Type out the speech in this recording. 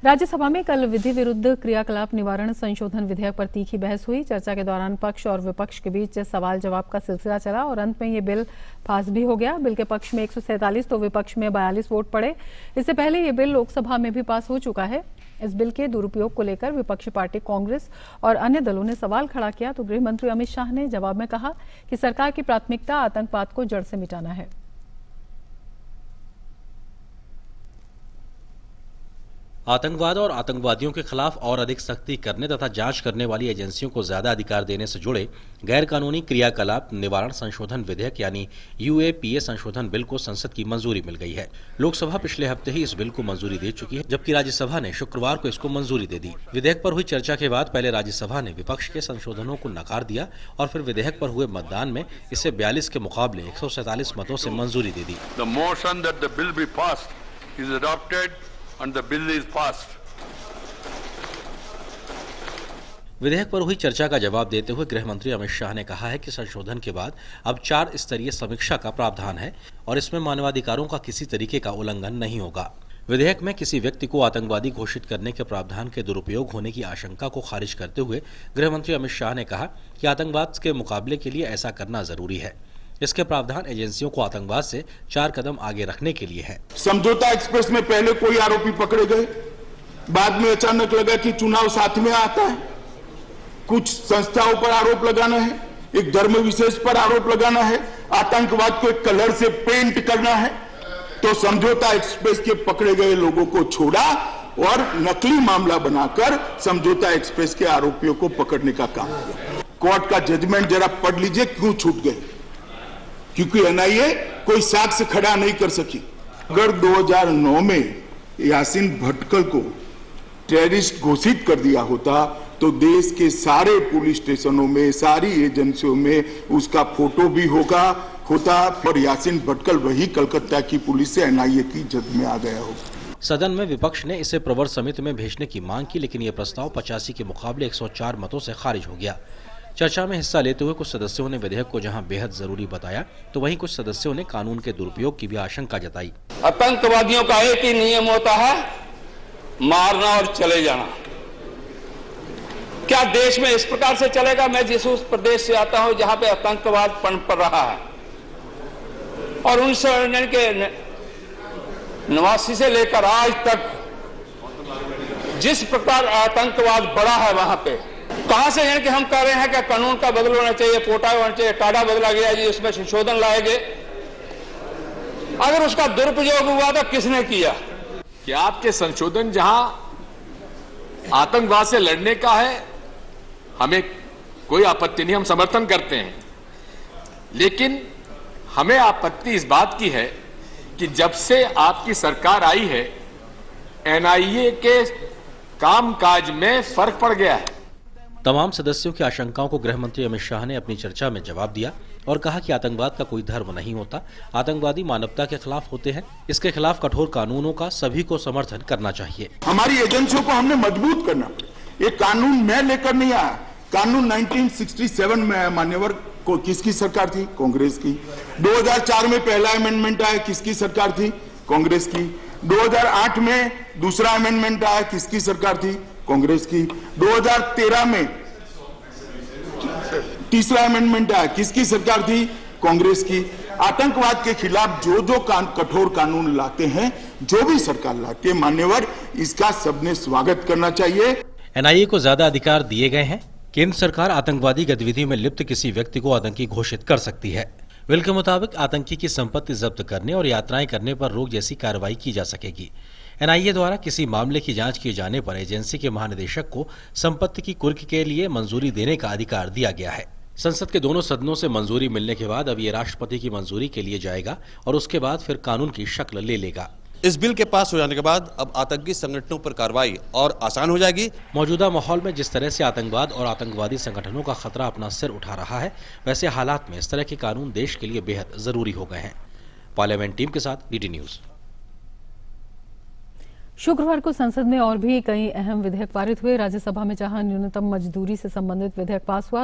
राज्यसभा में कल विधि विरुद्ध क्रियाकलाप निवारण संशोधन विधेयक पर तीखी बहस हुई। चर्चा के दौरान पक्ष और विपक्ष के बीच सवाल जवाब का सिलसिला चला और अंत में ये बिल पास भी हो गया। बिल के पक्ष में 147 तो विपक्ष में 42 वोट पड़े। इससे पहले ये बिल लोकसभा में भी पास हो चुका है। इस बिल के दुरुपयोग को लेकर विपक्षी पार्टी कांग्रेस और अन्य दलों ने सवाल खड़ा किया तो गृह मंत्री अमित शाह ने जवाब में कहा कि सरकार की प्राथमिकता आतंकवाद को जड़ से मिटाना है। आतंकवाद और आतंकवादियों के खिलाफ और अधिक सख्ती करने तथा जांच करने वाली एजेंसियों को ज्यादा अधिकार देने से जुड़े गैर कानूनी क्रियाकलाप निवारण संशोधन विधेयक यानी यूएपीए संशोधन बिल को संसद की मंजूरी मिल गई है। लोकसभा पिछले हफ्ते ही इस बिल को मंजूरी दे चुकी है, जबकि राज्यसभा ने शुक्रवार को इसको मंजूरी दे दी। विधेयक पर हुई चर्चा के बाद पहले राज्यसभा ने विपक्ष के संशोधनों को नकार दिया और फिर विधेयक पर हुए मतदान में इसे 42 के मुकाबले 147 मतों से मंजूरी दे दी। And the bill is passed. विधेयक पर हुई चर्चा का जवाब देते हुए गृह मंत्री अमित शाह ने कहा है कि संशोधन के बाद अब 4 स्तरीय समीक्षा का प्रावधान है और इसमें मानवाधिकारों का किसी तरीके का उल्लंघन नहीं होगा। विधेयक में किसी व्यक्ति को आतंकवादी घोषित करने के प्रावधान के दुरुपयोग होने की आशंका को खारिज करते हुए गृह मंत्री अमित शाह ने कहा कि आतंकवाद के मुकाबले के लिए ऐसा करना जरूरी है। इसके प्रावधान एजेंसियों को आतंकवाद से 4 कदम आगे रखने के लिए है। समझौता एक्सप्रेस में पहले कोई आरोपी पकड़े गए, बाद में अचानक लगा कि चुनाव साथ में आता है, कुछ संस्थाओं पर आरोप लगाना है, एक धर्म विशेष पर आरोप लगाना है, आतंकवाद को एक कलर से पेंट करना है, तो समझौता एक्सप्रेस के पकड़े गए लोगों को छोड़ा और नकली मामला बनाकर समझौता एक्सप्रेस के आरोपियों को पकड़ने का काम किया। कोर्ट का जजमेंट जरा पढ़ लीजिए क्यों छूट गए, क्योंकि एनआईए कोई साक्ष्य खड़ा नहीं कर सकी। अगर 2009 में यासीन भटकल को टेररिस्ट घोषित कर दिया होता तो देश के सारे पुलिस स्टेशनों में, सारी एजेंसियों में उसका फोटो भी होता और यासीन भटकल वही कलकत्ता की पुलिस से एनआईए की जद में आ गया होगा। सदन में विपक्ष ने इसे प्रवर समिति में भेजने की मांग की, लेकिन यह प्रस्ताव 85 के मुकाबले 104 मतों से खारिज हो गया। चर्चा में हिस्सा लेते हुए कुछ सदस्यों ने विधेयक को जहां बेहद जरूरी बताया तो वहीं कुछ सदस्यों ने कानून के दुरुपयोग की भी आशंका जताई। आतंकवादियों का एक ही नियम होता है, मारना और चले जाना। क्या देश में इस प्रकार से चलेगा? मैं जिस उस प्रदेश से आता हूं जहां पे आतंकवाद पनप रहा है और उन के निवासी से लेकर आज तक जिस प्रकार आतंकवाद बढ़ा है वहां पे कहां से कि हम कह रहे हैं कि कानून का बदल होना चाहिए, पोटा होना चाहिए, टाडा बदला गया जी, उसमें संशोधन लाए गए। अगर उसका दुरुपयोग हुआ तो किसने किया? कि आपके संशोधन जहां आतंकवाद से लड़ने का है, हमें कोई आपत्ति नहीं, हम समर्थन करते हैं, लेकिन हमें आपत्ति इस बात की है कि जब से आपकी सरकार आई है एनआईए के कामकाज में फर्क पड़ गया है। तमाम सदस्यों की आशंकाओं को गृह मंत्री अमित शाह ने अपनी चर्चा में जवाब दिया और कहा कि आतंकवाद का कोई धर्म नहीं होता, आतंकवादी मानवता के खिलाफ होते हैं। इसके खिलाफ कठोर कानूनों का सभी को समर्थन करना चाहिए। हमारी एजेंसियों को हमने मजबूत करना पड़े। ये कानून मैं लेकर नहीं आया, कानून 1967 में आया। मान्यवर को किसकी सरकार थी? कांग्रेस की। 2004 में पहला अमेंडमेंट आया, किसकी सरकार थी? कांग्रेस की। 2008 में दूसरा अमेंडमेंट आया, किसकी सरकार थी? कांग्रेस की। 2013 में तीसरा अमेंडमेंट आया, किसकी सरकार थी? कांग्रेस की। आतंकवाद के खिलाफ जो कठोर कानून लाते हैं, जो भी सरकार लाती है, मान्यवर, इसका सबने स्वागत करना चाहिए। एनआईए को ज्यादा अधिकार दिए गए हैं। केंद्र सरकार आतंकवादी गतिविधि में लिप्त किसी व्यक्ति को आतंकी घोषित कर सकती है। बिल के मुताबिक आतंकी की संपत्ति जब्त करने और यात्राएं करने पर रोक जैसी कार्रवाई की जा सकेगी। एनआईए द्वारा किसी मामले की जांच किए जाने पर एजेंसी के महानिदेशक को संपत्ति की कुर्क के लिए मंजूरी देने का अधिकार दिया गया है। संसद के दोनों सदनों से मंजूरी मिलने के बाद अब ये राष्ट्रपति की मंजूरी के लिए जाएगा और उसके बाद फिर कानून की शक्ल ले लेगा। इस बिल के पास हो जाने के बाद अब आतंकी संगठनों पर कार्रवाई और आसान हो जाएगी। मौजूदा माहौल में जिस तरह से आतंकवाद और आतंकवादी संगठनों का खतरा अपना सिर उठा रहा है, वैसे हालात में इस तरह के कानून देश के लिए बेहद जरूरी हो गए हैं। पार्लियामेंट टीम के साथ डीडी न्यूज। शुक्रवार को संसद में और भी कई अहम विधेयक पारित हुए। राज्यसभा में जहां न्यूनतम मजदूरी से संबंधित विधेयक पास हुआ,